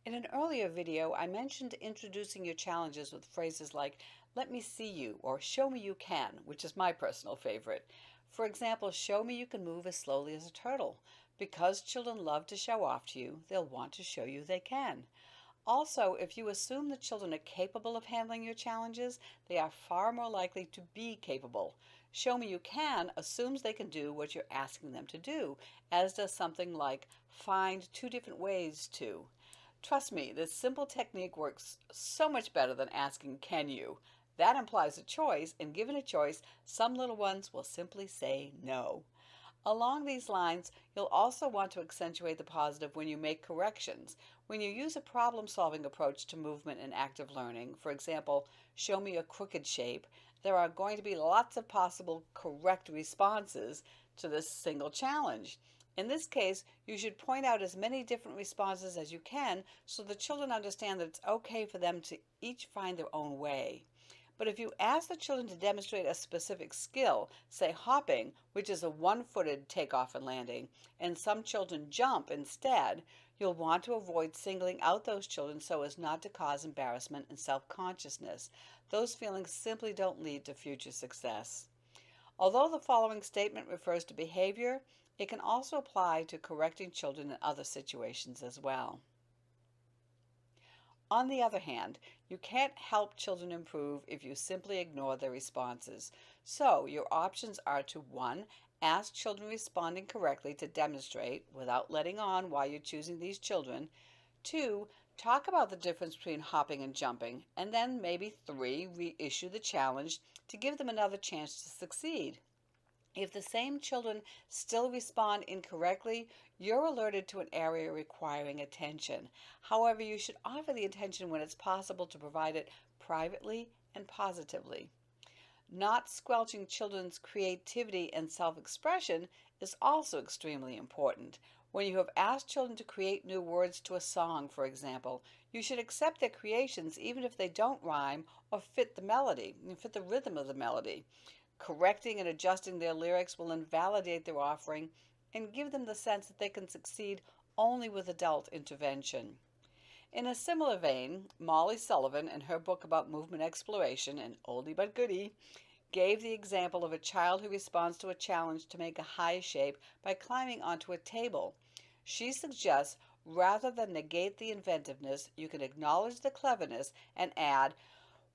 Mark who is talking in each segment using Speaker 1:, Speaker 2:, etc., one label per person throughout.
Speaker 1: In an earlier video, I mentioned introducing your challenges with phrases like, let me see you, or show me you can, which is my personal favorite. For example, show me you can move as slowly as a turtle. Because children love to show off to you, they'll want to show you they can. Also, if you assume the children are capable of handling your challenges, they are far more likely to be capable. Show me you can assumes they can do what you're asking them to do, as does something like find two different ways to. Trust me, this simple technique works so much better than asking, can you? That implies a choice, and given a choice, some little ones will simply say no. Along these lines, you'll also want to accentuate the positive when you make corrections. When you use a problem-solving approach to movement and active learning, for example, show me a crooked shape, there are going to be lots of possible correct responses to this single challenge. In this case, you should point out as many different responses as you can so the children understand that it's okay for them to each find their own way. But if you ask the children to demonstrate a specific skill, say hopping, which is a one-footed takeoff and landing, and some children jump instead, you'll want to avoid singling out those children so as not to cause embarrassment and self-consciousness. Those feelings simply don't lead to future success. Although the following statement refers to behavior, it can also apply to correcting children in other situations as well. On the other hand, you can't help children improve if you simply ignore their responses. So your options are to 1. Ask children responding correctly to demonstrate without letting on why you're choosing these children. 2. Talk about the difference between hopping and jumping. And then maybe 3. Reissue the challenge to give them another chance to succeed. If the same children still respond incorrectly, you're alerted to an area requiring attention. However, you should offer the attention when it's possible to provide it privately and positively. Not squelching children's creativity and self-expression is also extremely important. When you have asked children to create new words to a song, for example, you should accept their creations even if they don't rhyme or fit the melody, fit the rhythm of the melody. Correcting and adjusting their lyrics will invalidate their offering and give them the sense that they can succeed only with adult intervention. In a similar vein, Molly Sullivan, in her book about movement exploration, an oldie but goodie, gave the example of a child who responds to a challenge to make a high shape by climbing onto a table. She suggests rather than negate the inventiveness, you can acknowledge the cleverness and add,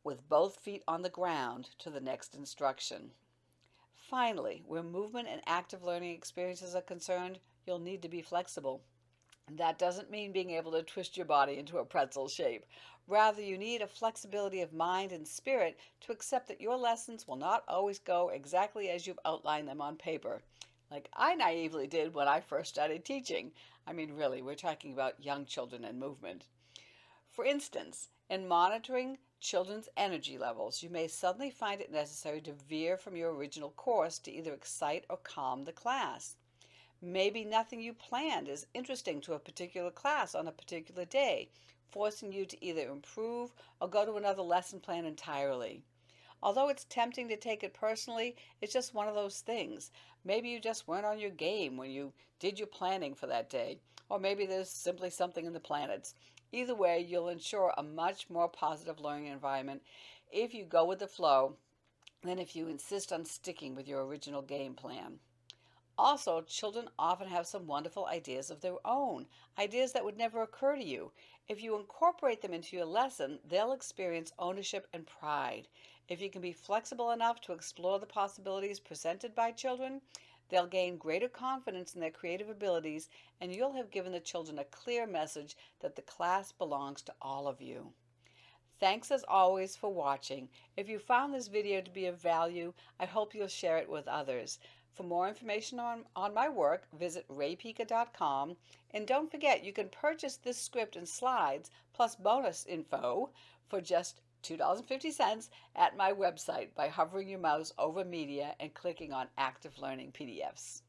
Speaker 1: with both feet on the ground, to the next instruction. Finally, where movement and active learning experiences are concerned, you'll need to be flexible. That doesn't mean being able to twist your body into a pretzel shape. Rather, you need a flexibility of mind and spirit to accept that your lessons will not always go exactly as you've outlined them on paper, like I naively did when I first started teaching. I mean, really, we're talking about young children and movement. For instance, in monitoring children's energy levels, you may suddenly find it necessary to veer from your original course to either excite or calm the class. Maybe nothing you planned is interesting to a particular class on a particular day, forcing you to either improve or go to another lesson plan entirely. Although it's tempting to take it personally, it's just one of those things. Maybe you just weren't on your game when you did your planning for that day, or maybe there's simply something in the planets. Either way, you'll ensure a much more positive learning environment if you go with the flow than if you insist on sticking with your original game plan. Also, children often have some wonderful ideas of their own, ideas that would never occur to you. If you incorporate them into your lesson, they'll experience ownership and pride. If you can be flexible enough to explore the possibilities presented by children, they'll gain greater confidence in their creative abilities, and you'll have given the children a clear message that the class belongs to all of you. Thanks as always for watching. If you found this video to be of value, I hope you'll share it with others. For more information on my work, visit raypica.com, and don't forget you can purchase this script and slides plus bonus info for just $2.50 at my website by hovering your mouse over media and clicking on active learning PDFs.